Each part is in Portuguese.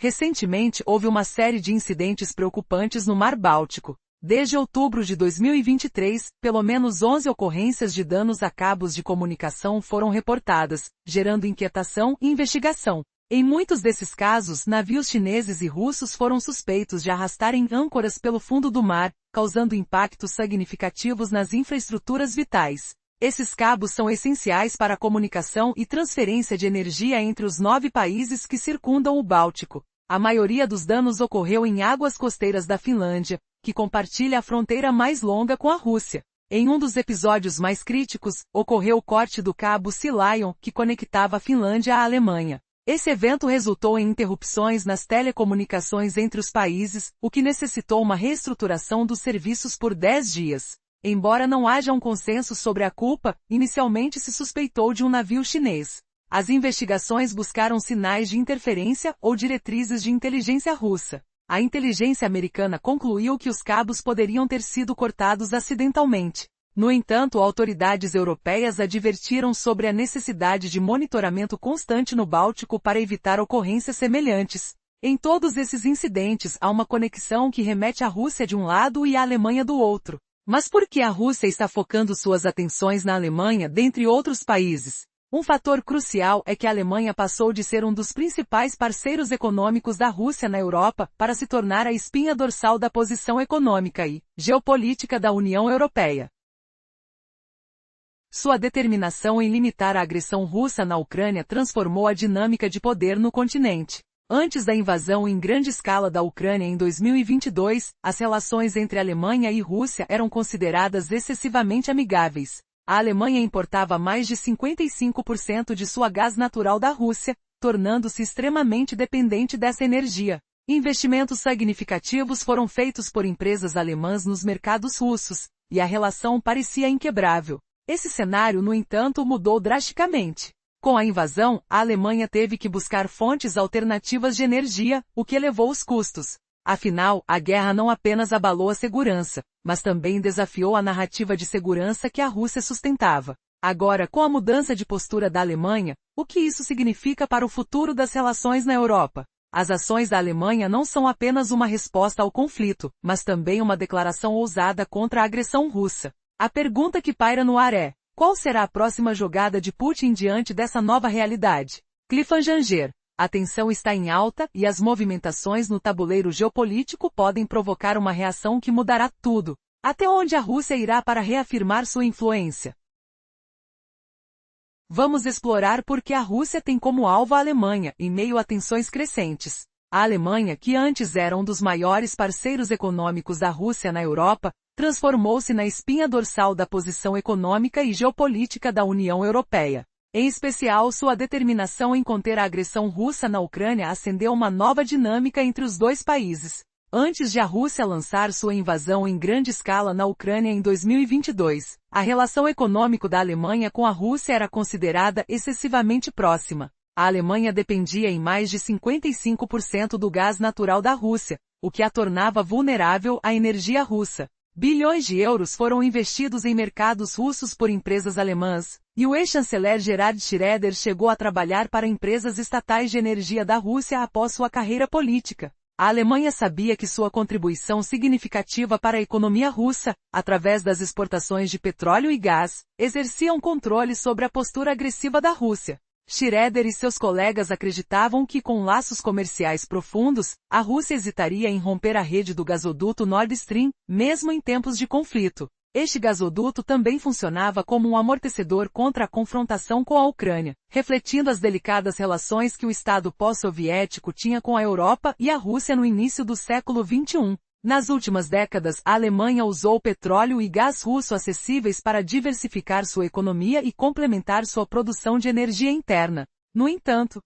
Recentemente houve uma série de incidentes preocupantes no Mar Báltico. Desde outubro de 2023, pelo menos 11 ocorrências de danos a cabos de comunicação foram reportadas, gerando inquietação e investigação. Em muitos desses casos, navios chineses e russos foram suspeitos de arrastarem âncoras pelo fundo do mar, causando impactos significativos nas infraestruturas vitais. Esses cabos são essenciais para a comunicação e transferência de energia entre os 9 países que circundam o Báltico. A maioria dos danos ocorreu em águas costeiras da Finlândia, que compartilha a fronteira mais longa com a Rússia. Em um dos episódios mais críticos, ocorreu o corte do cabo Sea Lion, que conectava a Finlândia à Alemanha. Esse evento resultou em interrupções nas telecomunicações entre os países, o que necessitou uma reestruturação dos serviços por 10 dias. Embora não haja um consenso sobre a culpa, inicialmente se suspeitou de um navio chinês. As investigações buscaram sinais de interferência ou diretrizes de inteligência russa. A inteligência americana concluiu que os cabos poderiam ter sido cortados acidentalmente. No entanto, autoridades europeias advertiram sobre a necessidade de monitoramento constante no Báltico para evitar ocorrências semelhantes. Em todos esses incidentes há uma conexão que remete à Rússia de um lado e à Alemanha do outro. Mas por que a Rússia está focando suas atenções na Alemanha dentre outros países? Um fator crucial é que a Alemanha passou de ser um dos principais parceiros econômicos da Rússia na Europa para se tornar a espinha dorsal da posição econômica e geopolítica da União Europeia. Sua determinação em limitar a agressão russa na Ucrânia transformou a dinâmica de poder no continente. Antes da invasão em grande escala da Ucrânia em 2022, as relações entre Alemanha e Rússia eram consideradas excessivamente amigáveis. A Alemanha importava mais de 55% de sua gás natural da Rússia, tornando-se extremamente dependente dessa energia. Investimentos significativos foram feitos por empresas alemãs nos mercados russos, e a relação parecia inquebrável. Esse cenário, no entanto, mudou drasticamente. Com a invasão, a Alemanha teve que buscar fontes alternativas de energia, o que elevou os custos. Afinal, a guerra não apenas abalou a segurança, mas também desafiou a narrativa de segurança que a Rússia sustentava. Agora, com a mudança de postura da Alemanha, o que isso significa para o futuro das relações na Europa? As ações da Alemanha não são apenas uma resposta ao conflito, mas também uma declaração ousada contra a agressão russa. A pergunta que paira no ar é: qual será a próxima jogada de Putin diante dessa nova realidade? Cliffhanger. A tensão está em alta e as movimentações no tabuleiro geopolítico podem provocar uma reação que mudará tudo. Até onde a Rússia irá para reafirmar sua influência? Vamos explorar por que a Rússia tem como alvo a Alemanha, em meio a tensões crescentes. A Alemanha, que antes era um dos maiores parceiros econômicos da Rússia na Europa, transformou-se na espinha dorsal da posição econômica e geopolítica da União Europeia. Em especial, sua determinação em conter a agressão russa na Ucrânia acendeu uma nova dinâmica entre os dois países. Antes de a Rússia lançar sua invasão em grande escala na Ucrânia em 2022, a relação econômica da Alemanha com a Rússia era considerada excessivamente próxima. A Alemanha dependia em mais de 55% do gás natural da Rússia, o que a tornava vulnerável à energia russa. Bilhões de euros foram investidos em mercados russos por empresas alemãs, e o ex-chanceler Gerhard Schroeder chegou a trabalhar para empresas estatais de energia da Rússia após sua carreira política. A Alemanha sabia que sua contribuição significativa para a economia russa, através das exportações de petróleo e gás, exercia um controle sobre a postura agressiva da Rússia. Schroeder e seus colegas acreditavam que com laços comerciais profundos, a Rússia hesitaria em romper a rede do gasoduto Nord Stream, mesmo em tempos de conflito. Este gasoduto também funcionava como um amortecedor contra a confrontação com a Ucrânia, refletindo as delicadas relações que o Estado pós-soviético tinha com a Europa e a Rússia no início do século XXI. Nas últimas décadas, a Alemanha usou petróleo e gás russo acessíveis para diversificar sua economia e complementar sua produção de energia interna. No entanto,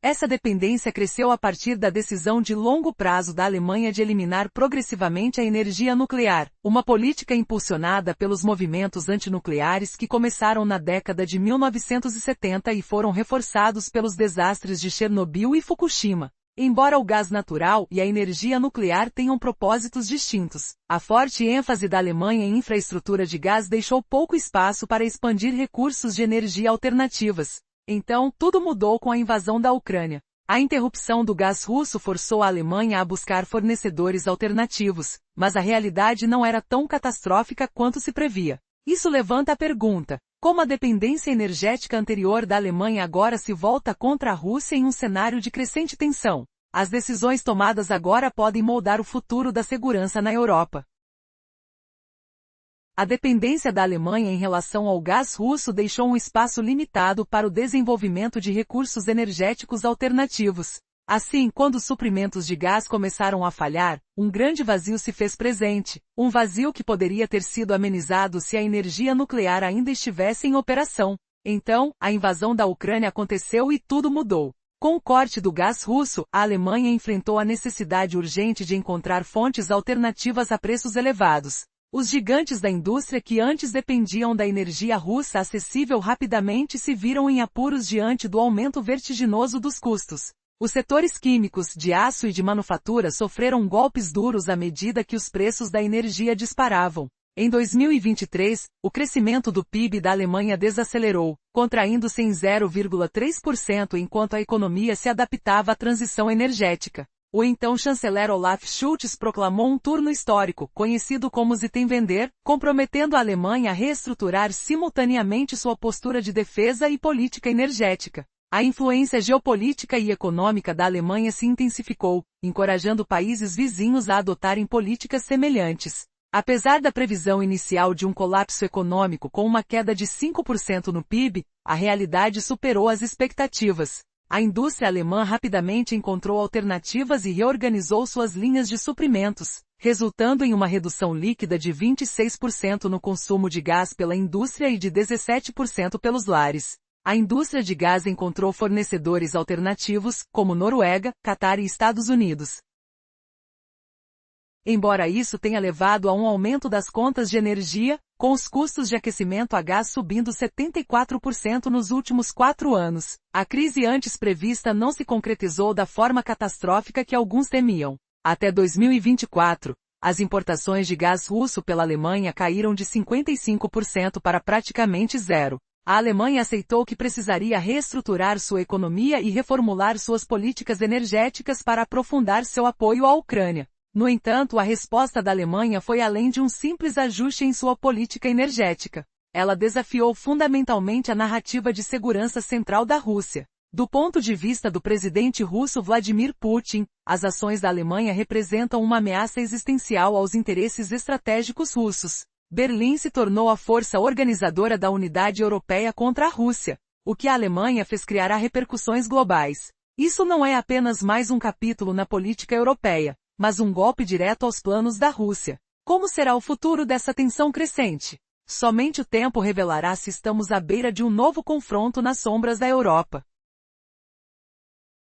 essa dependência cresceu a partir da decisão de longo prazo da Alemanha de eliminar progressivamente a energia nuclear, uma política impulsionada pelos movimentos antinucleares que começaram na década de 1970 e foram reforçados pelos desastres de Chernobyl e Fukushima. Embora o gás natural e a energia nuclear tenham propósitos distintos, a forte ênfase da Alemanha em infraestrutura de gás deixou pouco espaço para expandir recursos de energia alternativas. Então, tudo mudou com a invasão da Ucrânia. A interrupção do gás russo forçou a Alemanha a buscar fornecedores alternativos, mas a realidade não era tão catastrófica quanto se previa. Isso levanta a pergunta: como a dependência energética anterior da Alemanha agora se volta contra a Rússia em um cenário de crescente tensão? As decisões tomadas agora podem moldar o futuro da segurança na Europa. A dependência da Alemanha em relação ao gás russo deixou um espaço limitado para o desenvolvimento de recursos energéticos alternativos. Assim, quando os suprimentos de gás começaram a falhar, um grande vazio se fez presente, um vazio que poderia ter sido amenizado se a energia nuclear ainda estivesse em operação. Então, a invasão da Ucrânia aconteceu e tudo mudou. Com o corte do gás russo, a Alemanha enfrentou a necessidade urgente de encontrar fontes alternativas a preços elevados. Os gigantes da indústria que antes dependiam da energia russa acessível rapidamente se viram em apuros diante do aumento vertiginoso dos custos. Os setores químicos, de aço e de manufatura sofreram golpes duros à medida que os preços da energia disparavam. Em 2023, o crescimento do PIB da Alemanha desacelerou, contraindo-se em 0,3% enquanto a economia se adaptava à transição energética. O então chanceler Olaf Scholz proclamou um turno histórico, conhecido como Zeitenwende, comprometendo a Alemanha a reestruturar simultaneamente sua postura de defesa e política energética. A influência geopolítica e econômica da Alemanha se intensificou, encorajando países vizinhos a adotarem políticas semelhantes. Apesar da previsão inicial de um colapso econômico com uma queda de 5% no PIB, a realidade superou as expectativas. A indústria alemã rapidamente encontrou alternativas e reorganizou suas linhas de suprimentos, resultando em uma redução líquida de 26% no consumo de gás pela indústria e de 17% pelos lares. A indústria de gás encontrou fornecedores alternativos, como Noruega, Catar e Estados Unidos. Embora isso tenha levado a um aumento das contas de energia, com os custos de aquecimento a gás subindo 74% nos últimos 4 anos, a crise antes prevista não se concretizou da forma catastrófica que alguns temiam. Até 2024, as importações de gás russo pela Alemanha caíram de 55% para praticamente zero. A Alemanha aceitou que precisaria reestruturar sua economia e reformular suas políticas energéticas para aprofundar seu apoio à Ucrânia. No entanto, a resposta da Alemanha foi além de um simples ajuste em sua política energética. Ela desafiou fundamentalmente a narrativa de segurança central da Rússia. Do ponto de vista do presidente russo Vladimir Putin, as ações da Alemanha representam uma ameaça existencial aos interesses estratégicos russos. Berlim se tornou a força organizadora da unidade europeia contra a Rússia. O que a Alemanha fez criará repercussões globais. Isso não é apenas mais um capítulo na política europeia, mas um golpe direto aos planos da Rússia. Como será o futuro dessa tensão crescente? Somente o tempo revelará se estamos à beira de um novo confronto nas sombras da Europa.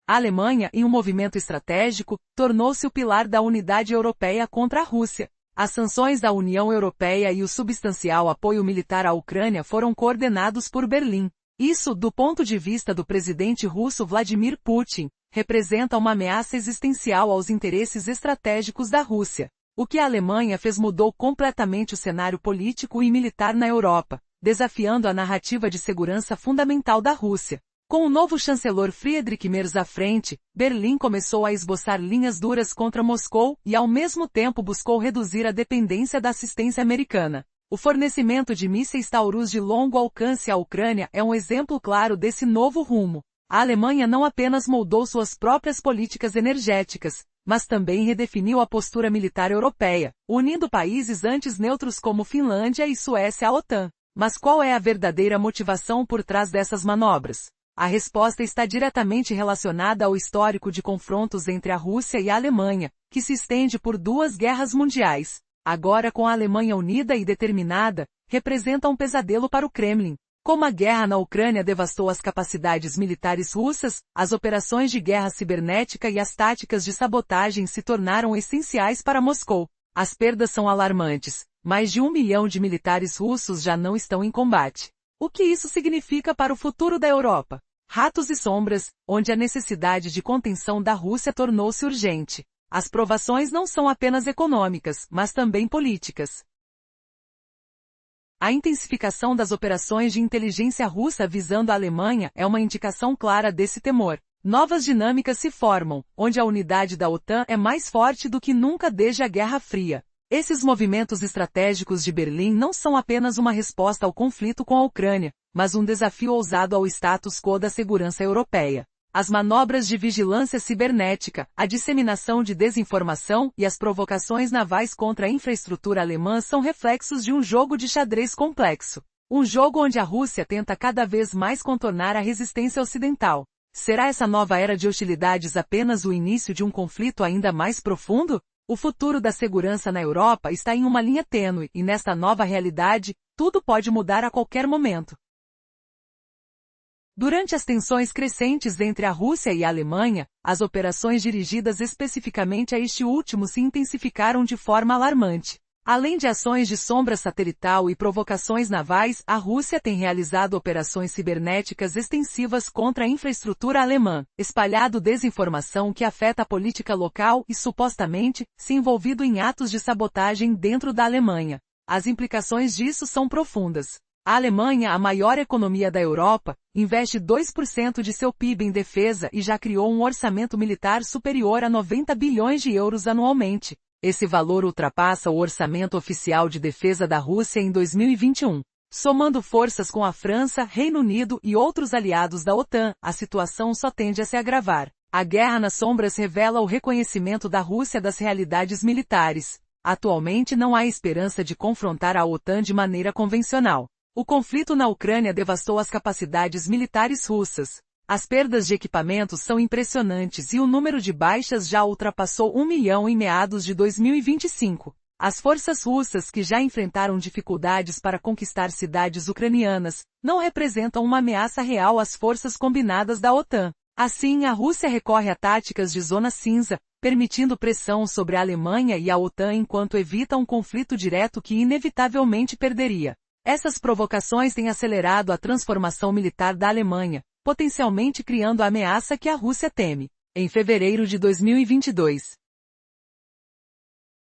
A Alemanha, em um movimento estratégico, tornou-se o pilar da unidade europeia contra a Rússia. As sanções da União Europeia e o substancial apoio militar à Ucrânia foram coordenados por Berlim. Isso, do ponto de vista do presidente russo Vladimir Putin, representa uma ameaça existencial aos interesses estratégicos da Rússia. O que a Alemanha fez mudou completamente o cenário político e militar na Europa, desafiando a narrativa de segurança fundamental da Rússia. Com o novo chanceler Friedrich Merz à frente, Berlim começou a esboçar linhas duras contra Moscou e ao mesmo tempo buscou reduzir a dependência da assistência americana. O fornecimento de mísseis Taurus de longo alcance à Ucrânia é um exemplo claro desse novo rumo. A Alemanha não apenas moldou suas próprias políticas energéticas, mas também redefiniu a postura militar europeia, unindo países antes neutros como Finlândia e Suécia à OTAN. Mas qual é a verdadeira motivação por trás dessas manobras? A resposta está diretamente relacionada ao histórico de confrontos entre a Rússia e a Alemanha, que se estende por 2 guerras mundiais. Agora, com a Alemanha unida e determinada, representa um pesadelo para o Kremlin. Como a guerra na Ucrânia devastou as capacidades militares russas, as operações de guerra cibernética e as táticas de sabotagem se tornaram essenciais para Moscou. As perdas são alarmantes. Mais de 1 milhão de militares russos já não estão em combate. O que isso significa para o futuro da Europa? Ratos e sombras, onde a necessidade de contenção da Rússia tornou-se urgente. As provações não são apenas econômicas, mas também políticas. A intensificação das operações de inteligência russa visando a Alemanha é uma indicação clara desse temor. Novas dinâmicas se formam, onde a unidade da OTAN é mais forte do que nunca desde a Guerra Fria. Esses movimentos estratégicos de Berlim não são apenas uma resposta ao conflito com a Ucrânia, mas um desafio ousado ao status quo da segurança europeia. As manobras de vigilância cibernética, a disseminação de desinformação e as provocações navais contra a infraestrutura alemã são reflexos de um jogo de xadrez complexo. Um jogo onde a Rússia tenta cada vez mais contornar a resistência ocidental. Será essa nova era de hostilidades apenas o início de um conflito ainda mais profundo? O futuro da segurança na Europa está em uma linha tênue e nesta nova realidade, tudo pode mudar a qualquer momento. Durante as tensões crescentes entre a Rússia e a Alemanha, as operações dirigidas especificamente a este último se intensificaram de forma alarmante. Além de ações de sombra satelital e provocações navais, a Rússia tem realizado operações cibernéticas extensivas contra a infraestrutura alemã, espalhado desinformação que afeta a política local e, supostamente, se envolvido em atos de sabotagem dentro da Alemanha. As implicações disso são profundas. A Alemanha, a maior economia da Europa, investe 2% de seu PIB em defesa e já criou um orçamento militar superior a 90 bilhões de euros anualmente. Esse valor ultrapassa o orçamento oficial de defesa da Rússia em 2021. Somando forças com a França, Reino Unido e outros aliados da OTAN, a situação só tende a se agravar. A guerra nas sombras revela o reconhecimento da Rússia das realidades militares. Atualmente não há esperança de confrontar a OTAN de maneira convencional. O conflito na Ucrânia devastou as capacidades militares russas. As perdas de equipamentos são impressionantes e o número de baixas já ultrapassou 1 milhão em meados de 2025. As forças russas, que já enfrentaram dificuldades para conquistar cidades ucranianas, não representam uma ameaça real às forças combinadas da OTAN. Assim, a Rússia recorre a táticas de zona cinza, permitindo pressão sobre a Alemanha e a OTAN enquanto evita um conflito direto que inevitavelmente perderia. Essas provocações têm acelerado a transformação militar da Alemanha, potencialmente criando a ameaça que a Rússia teme. Em fevereiro de 2022,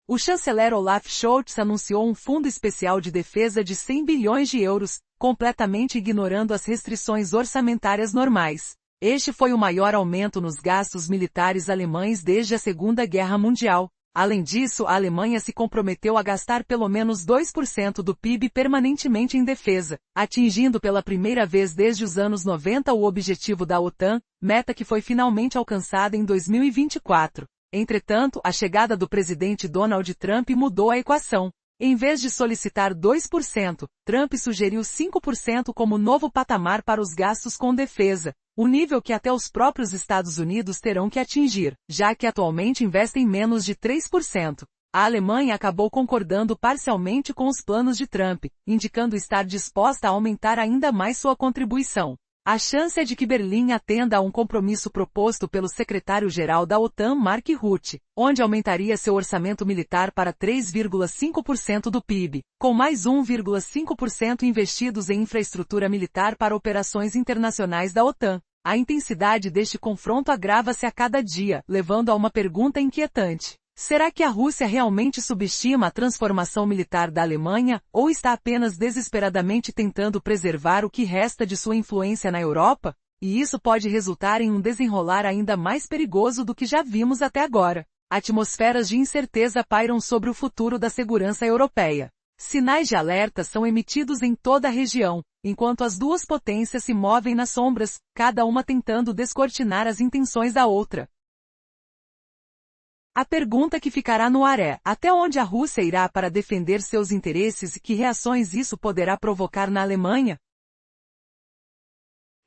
o chanceler Olaf Scholz anunciou um fundo especial de defesa de 100 bilhões de euros, completamente ignorando as restrições orçamentárias normais. Este foi o maior aumento nos gastos militares alemães desde a Segunda Guerra Mundial. Além disso, a Alemanha se comprometeu a gastar pelo menos 2% do PIB permanentemente em defesa, atingindo pela primeira vez desde os anos 90 o objetivo da OTAN, meta que foi finalmente alcançada em 2024. Entretanto, a chegada do presidente Donald Trump mudou a equação. Em vez de solicitar 2%, Trump sugeriu 5% como novo patamar para os gastos com defesa, o nível que até os próprios Estados Unidos terão que atingir, já que atualmente investem menos de 3%. A Alemanha acabou concordando parcialmente com os planos de Trump, indicando estar disposta a aumentar ainda mais sua contribuição. A chance é de que Berlim atenda a um compromisso proposto pelo secretário-geral da OTAN Mark Rutte, onde aumentaria seu orçamento militar para 3,5% do PIB, com mais 1,5% investidos em infraestrutura militar para operações internacionais da OTAN. A intensidade deste confronto agrava-se a cada dia, levando a uma pergunta inquietante. Será que a Rússia realmente subestima a transformação militar da Alemanha, ou está apenas desesperadamente tentando preservar o que resta de sua influência na Europa? E isso pode resultar em um desenrolar ainda mais perigoso do que já vimos até agora. Atmosferas de incerteza pairam sobre o futuro da segurança europeia. Sinais de alerta são emitidos em toda a região, enquanto as duas potências se movem nas sombras, cada uma tentando descortinar as intenções da outra. A pergunta que ficará no ar é, até onde a Rússia irá para defender seus interesses e que reações isso poderá provocar na Alemanha?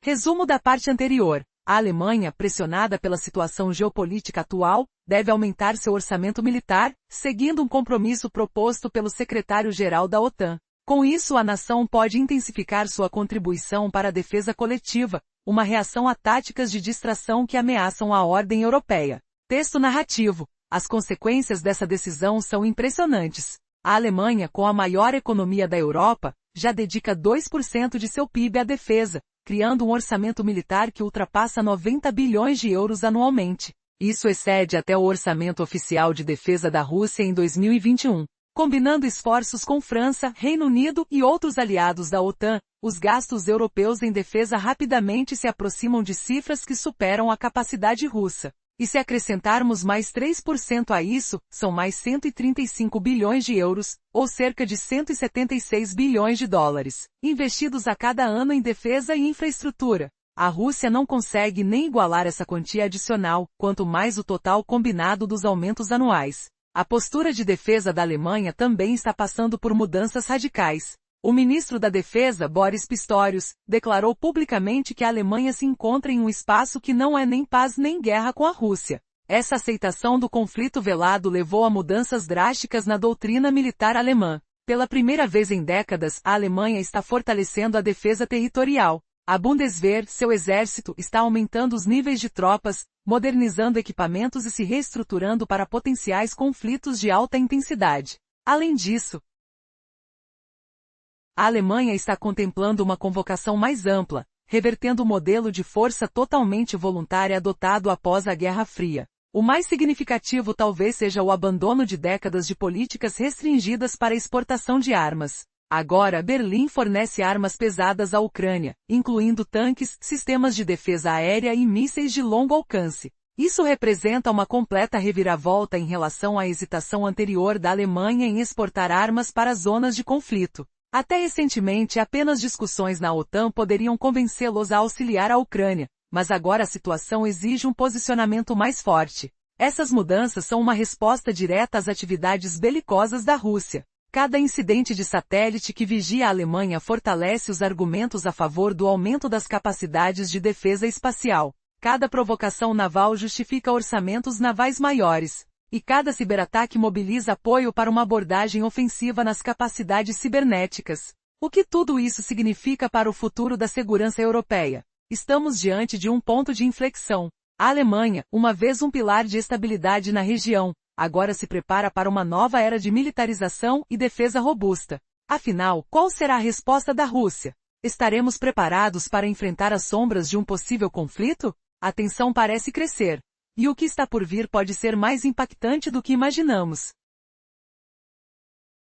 Resumo da parte anterior. A Alemanha, pressionada pela situação geopolítica atual, deve aumentar seu orçamento militar, seguindo um compromisso proposto pelo secretário-geral da OTAN. Com isso, a nação pode intensificar sua contribuição para a defesa coletiva, uma reação a táticas de distração que ameaçam a ordem europeia. Texto narrativo. As consequências dessa decisão são impressionantes. A Alemanha, com a maior economia da Europa, já dedica 2% de seu PIB à defesa, criando um orçamento militar que ultrapassa 90 bilhões de euros anualmente. Isso excede até o orçamento oficial de defesa da Rússia em 2021. Combinando esforços com França, Reino Unido e outros aliados da OTAN, os gastos europeus em defesa rapidamente se aproximam de cifras que superam a capacidade russa. E se acrescentarmos mais 3% a isso, são mais 135 bilhões de euros, ou cerca de 176 bilhões de dólares, investidos a cada ano em defesa e infraestrutura. A Rússia não consegue nem igualar essa quantia adicional, quanto mais o total combinado dos aumentos anuais. A postura de defesa da Alemanha também está passando por mudanças radicais. O ministro da Defesa, Boris Pistorius, declarou publicamente que a Alemanha se encontra em um espaço que não é nem paz nem guerra com a Rússia. Essa aceitação do conflito velado levou a mudanças drásticas na doutrina militar alemã. Pela primeira vez em décadas, a Alemanha está fortalecendo a defesa territorial. A Bundeswehr, seu exército, está aumentando os níveis de tropas, modernizando equipamentos e se reestruturando para potenciais conflitos de alta intensidade. Além disso, a Alemanha está contemplando uma convocação mais ampla, revertendo o modelo de força totalmente voluntária adotado após a Guerra Fria. O mais significativo talvez seja o abandono de décadas de políticas restringidas para a exportação de armas. Agora, Berlim fornece armas pesadas à Ucrânia, incluindo tanques, sistemas de defesa aérea e mísseis de longo alcance. Isso representa uma completa reviravolta em relação à hesitação anterior da Alemanha em exportar armas para zonas de conflito. Até recentemente, apenas discussões na OTAN poderiam convencê-los a auxiliar a Ucrânia, mas agora a situação exige um posicionamento mais forte. Essas mudanças são uma resposta direta às atividades belicosas da Rússia. Cada incidente de satélite que vigia a Alemanha fortalece os argumentos a favor do aumento das capacidades de defesa espacial. Cada provocação naval justifica orçamentos navais maiores. E cada ciberataque mobiliza apoio para uma abordagem ofensiva nas capacidades cibernéticas. O que tudo isso significa para o futuro da segurança europeia? Estamos diante de um ponto de inflexão. A Alemanha, uma vez um pilar de estabilidade na região, agora se prepara para uma nova era de militarização e defesa robusta. Afinal, qual será a resposta da Rússia? Estaremos preparados para enfrentar as sombras de um possível conflito? A tensão parece crescer. E o que está por vir pode ser mais impactante do que imaginamos.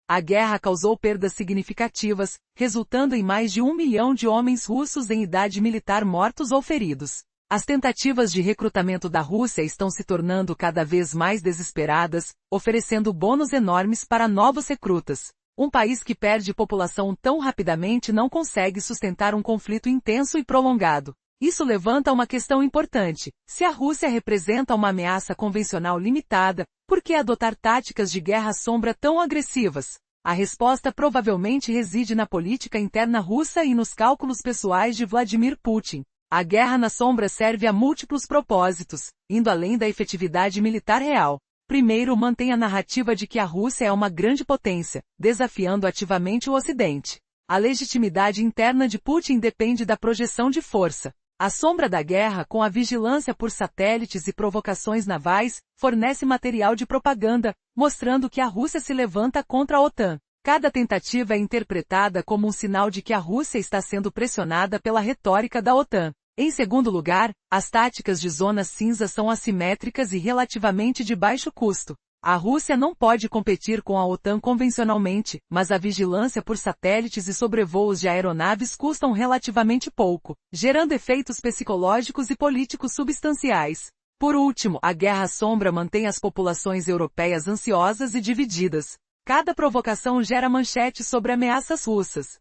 A guerra causou perdas significativas, resultando em mais de 1 milhão de homens russos em idade militar mortos ou feridos. As tentativas de recrutamento da Rússia estão se tornando cada vez mais desesperadas, oferecendo bônus enormes para novos recrutas. Um país que perde população tão rapidamente não consegue sustentar um conflito intenso e prolongado. Isso levanta uma questão importante. Se a Rússia representa uma ameaça convencional limitada, por que adotar táticas de guerra sombra tão agressivas? A resposta provavelmente reside na política interna russa e nos cálculos pessoais de Vladimir Putin. A guerra na sombra serve a múltiplos propósitos, indo além da efetividade militar real. Primeiro, mantém a narrativa de que a Rússia é uma grande potência, desafiando ativamente o Ocidente. A legitimidade interna de Putin depende da projeção de força. A sombra da guerra, com a vigilância por satélites e provocações navais, fornece material de propaganda, mostrando que a Rússia se levanta contra a OTAN. Cada tentativa é interpretada como um sinal de que a Rússia está sendo pressionada pela retórica da OTAN. Em segundo lugar, as táticas de zona cinza são assimétricas e relativamente de baixo custo. A Rússia não pode competir com a OTAN convencionalmente, mas a vigilância por satélites e sobrevoos de aeronaves custam relativamente pouco, gerando efeitos psicológicos e políticos substanciais. Por último, a guerra sombra mantém as populações europeias ansiosas e divididas. Cada provocação gera manchetes sobre ameaças russas,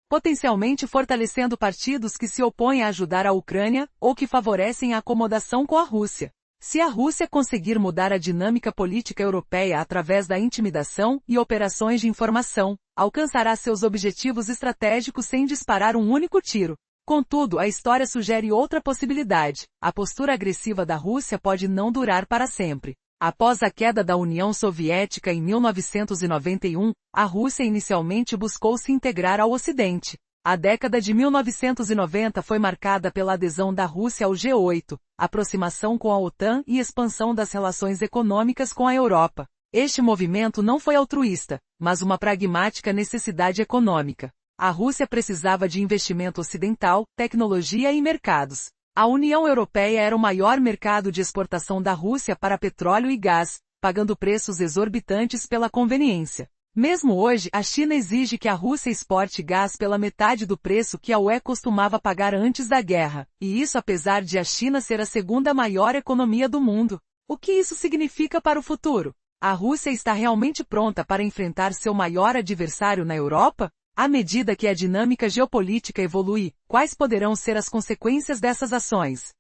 potencialmente fortalecendo partidos que se opõem a ajudar a Ucrânia, ou que favorecem a acomodação com a Rússia. Se a Rússia conseguir mudar a dinâmica política europeia através da intimidação e operações de informação, alcançará seus objetivos estratégicos sem disparar um único tiro. Contudo, a história sugere outra possibilidade. A postura agressiva da Rússia pode não durar para sempre. Após a queda da União Soviética em 1991, a Rússia inicialmente buscou se integrar ao Ocidente. A década de 1990 foi marcada pela adesão da Rússia ao G8, aproximação com a OTAN e expansão das relações econômicas com a Europa. Este movimento não foi altruísta, mas uma pragmática necessidade econômica. A Rússia precisava de investimento ocidental, tecnologia e mercados. A União Europeia era o maior mercado de exportação da Rússia para petróleo e gás, pagando preços exorbitantes pela conveniência. Mesmo hoje, a China exige que a Rússia exporte gás pela metade do preço que a UE costumava pagar antes da guerra, e isso apesar de a China ser a segunda maior economia do mundo. O que isso significa para o futuro? A Rússia está realmente pronta para enfrentar seu maior adversário na Europa? À medida que a dinâmica geopolítica evolui, quais poderão ser as consequências dessas ações?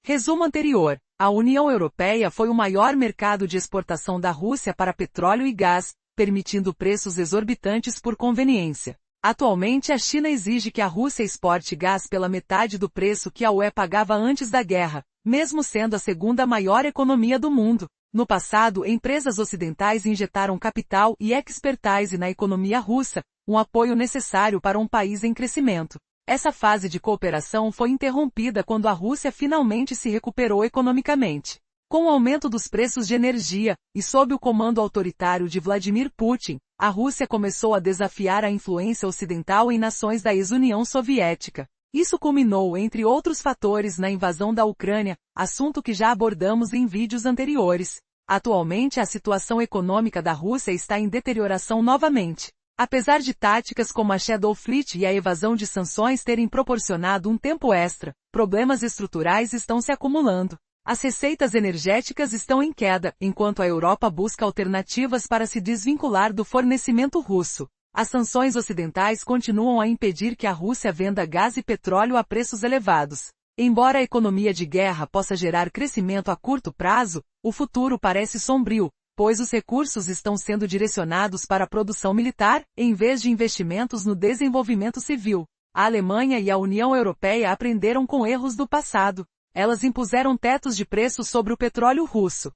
Resumo anterior. A União Europeia foi o maior mercado de exportação da Rússia para petróleo e gás, permitindo preços exorbitantes por conveniência. Atualmente a China exige que a Rússia exporte gás pela metade do preço que a UE pagava antes da guerra, mesmo sendo a segunda maior economia do mundo. No passado, empresas ocidentais injetaram capital e expertise na economia russa, um apoio necessário para um país em crescimento. Essa fase de cooperação foi interrompida quando a Rússia finalmente se recuperou economicamente. Com o aumento dos preços de energia, e sob o comando autoritário de Vladimir Putin, a Rússia começou a desafiar a influência ocidental em nações da ex-União Soviética. Isso culminou, entre outros fatores, na invasão da Ucrânia, assunto que já abordamos em vídeos anteriores. Atualmente a situação econômica da Rússia está em deterioração novamente. Apesar de táticas como a Shadow Fleet e a evasão de sanções terem proporcionado um tempo extra, problemas estruturais estão se acumulando. As receitas energéticas estão em queda, enquanto a Europa busca alternativas para se desvincular do fornecimento russo. As sanções ocidentais continuam a impedir que a Rússia venda gás e petróleo a preços elevados. Embora a economia de guerra possa gerar crescimento a curto prazo, o futuro parece sombrio, pois os recursos estão sendo direcionados para a produção militar, em vez de investimentos no desenvolvimento civil. A Alemanha e a União Europeia aprenderam com erros do passado. Elas impuseram tetos de preços sobre o petróleo russo,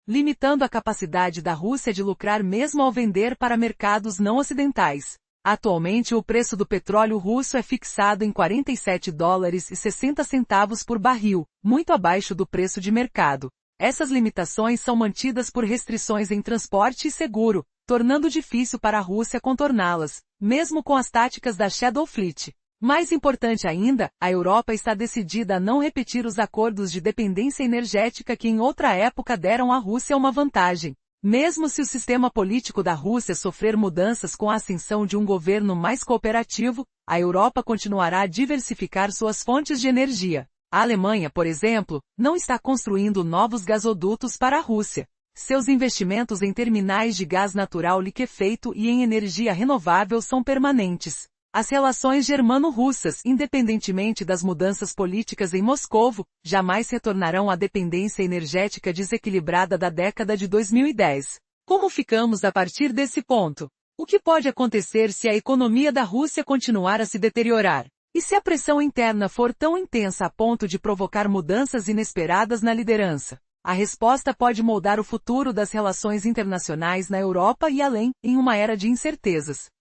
limitando a capacidade da Rússia de lucrar mesmo ao vender para mercados não ocidentais. Atualmente o preço do petróleo russo é fixado em $47,60 por barril, muito abaixo do preço de mercado. Essas limitações são mantidas por restrições em transporte e seguro, tornando difícil para a Rússia contorná-las, mesmo com as táticas da Shadow Fleet. Mais importante ainda, a Europa está decidida a não repetir os acordos de dependência energética que em outra época deram à Rússia uma vantagem. Mesmo se o sistema político da Rússia sofrer mudanças com a ascensão de um governo mais cooperativo, a Europa continuará a diversificar suas fontes de energia. A Alemanha, por exemplo, não está construindo novos gasodutos para a Rússia. Seus investimentos em terminais de gás natural liquefeito e em energia renovável são permanentes. As relações germano-russas, independentemente das mudanças políticas em Moscovo, jamais retornarão à dependência energética desequilibrada da década de 2010. Como ficamos a partir desse ponto? O que pode acontecer se a economia da Rússia continuar a se deteriorar? E se a pressão interna for tão intensa a ponto de provocar mudanças inesperadas na liderança? A resposta pode moldar o futuro das relações internacionais na Europa e além, em uma era de incertezas.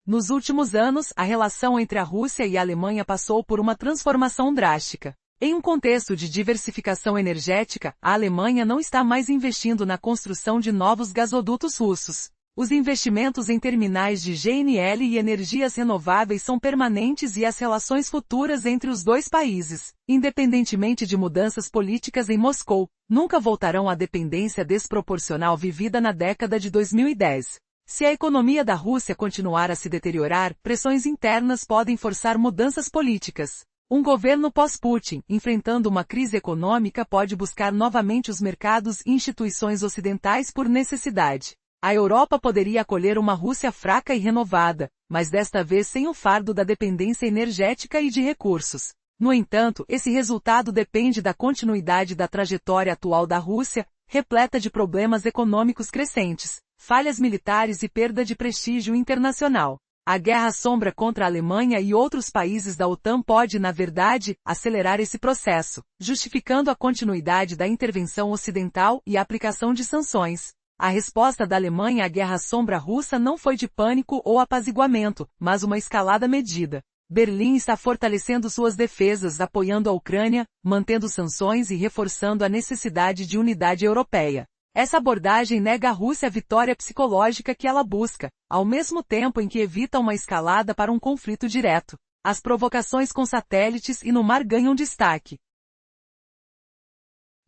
Nos últimos anos, a relação entre a Rússia e a Alemanha passou por uma transformação drástica. Em um contexto de diversificação energética, a Alemanha não está mais investindo na construção de novos gasodutos russos. Os investimentos em terminais de GNL e energias renováveis são permanentes e as relações futuras entre os dois países, independentemente de mudanças políticas em Moscou, nunca voltarão à dependência desproporcional vivida na década de 2010. Se a economia da Rússia continuar a se deteriorar, pressões internas podem forçar mudanças políticas. Um governo pós-Putin, enfrentando uma crise econômica, pode buscar novamente os mercados e instituições ocidentais por necessidade. A Europa poderia acolher uma Rússia fraca e renovada, mas desta vez sem o fardo da dependência energética e de recursos. No entanto, esse resultado depende da continuidade da trajetória atual da Rússia, repleta de problemas econômicos crescentes, falhas militares e perda de prestígio internacional. A guerra sombra contra a Alemanha e outros países da OTAN pode, na verdade, acelerar esse processo, justificando a continuidade da intervenção ocidental e a aplicação de sanções. A resposta da Alemanha à guerra sombra russa não foi de pânico ou apaziguamento, mas uma escalada medida. Berlim está fortalecendo suas defesas, apoiando a Ucrânia, mantendo sanções e reforçando a necessidade de unidade europeia. Essa abordagem nega à Rússia a vitória psicológica que ela busca, ao mesmo tempo em que evita uma escalada para um conflito direto. As provocações com satélites e no mar ganham destaque.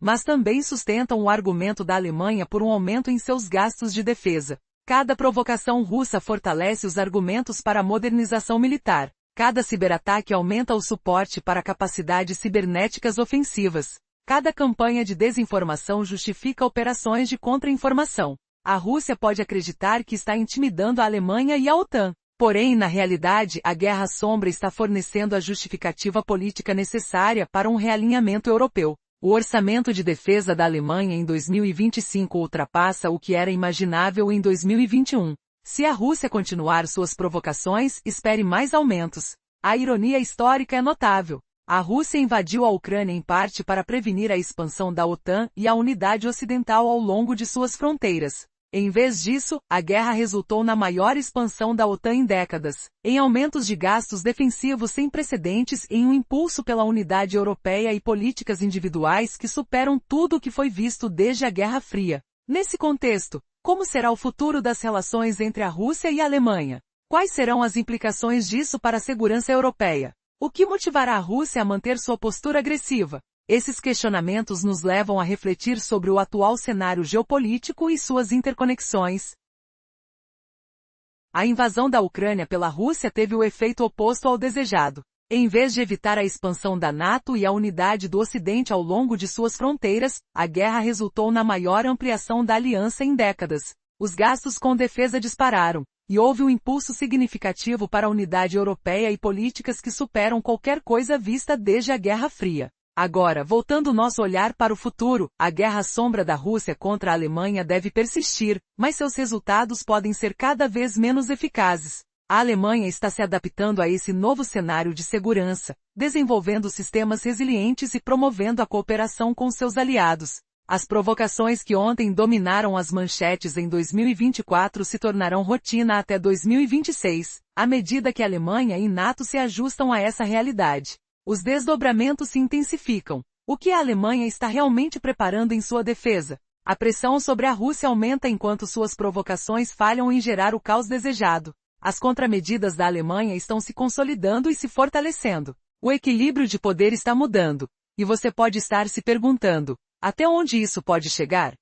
mas também sustentam o argumento da Alemanha por um aumento em seus gastos de defesa. Cada provocação russa fortalece os argumentos para a modernização militar. Cada ciberataque aumenta o suporte para capacidades cibernéticas ofensivas. Cada campanha de desinformação justifica operações de contra-informação. A Rússia pode acreditar que está intimidando a Alemanha e a OTAN. Porém, na realidade, a Guerra Sombra está fornecendo a justificativa política necessária para um realinhamento europeu. O orçamento de defesa da Alemanha em 2025 ultrapassa o que era imaginável em 2021. Se a Rússia continuar suas provocações, espere mais aumentos. A ironia histórica é notável. A Rússia invadiu a Ucrânia em parte para prevenir a expansão da OTAN e a unidade ocidental ao longo de suas fronteiras. Em vez disso, a guerra resultou na maior expansão da OTAN em décadas, em aumentos de gastos defensivos sem precedentes e em um impulso pela unidade europeia e políticas individuais que superam tudo o que foi visto desde a Guerra Fria. Nesse contexto, como será o futuro das relações entre a Rússia e a Alemanha? Quais serão as implicações disso para a segurança europeia? O que motivará a Rússia a manter sua postura agressiva? Esses questionamentos nos levam a refletir sobre o atual cenário geopolítico e suas interconexões. A invasão da Ucrânia pela Rússia teve o efeito oposto ao desejado. Em vez de evitar a expansão da NATO e a unidade do Ocidente ao longo de suas fronteiras, a guerra resultou na maior ampliação da aliança em décadas. Os gastos com defesa dispararam, e houve um impulso significativo para a unidade europeia e políticas que superam qualquer coisa vista desde a Guerra Fria. Agora, voltando nosso olhar para o futuro, a guerra sombra da Rússia contra a Alemanha deve persistir, mas seus resultados podem ser cada vez menos eficazes. A Alemanha está se adaptando a esse novo cenário de segurança, desenvolvendo sistemas resilientes e promovendo a cooperação com seus aliados. As provocações que ontem dominaram as manchetes em 2024 se tornarão rotina até 2026, à medida que a Alemanha e NATO se ajustam a essa realidade. Os desdobramentos se intensificam. O que a Alemanha está realmente preparando em sua defesa? A pressão sobre a Rússia aumenta enquanto suas provocações falham em gerar o caos desejado. As contramedidas da Alemanha estão se consolidando e se fortalecendo. O equilíbrio de poder está mudando. E você pode estar se perguntando, até onde isso pode chegar?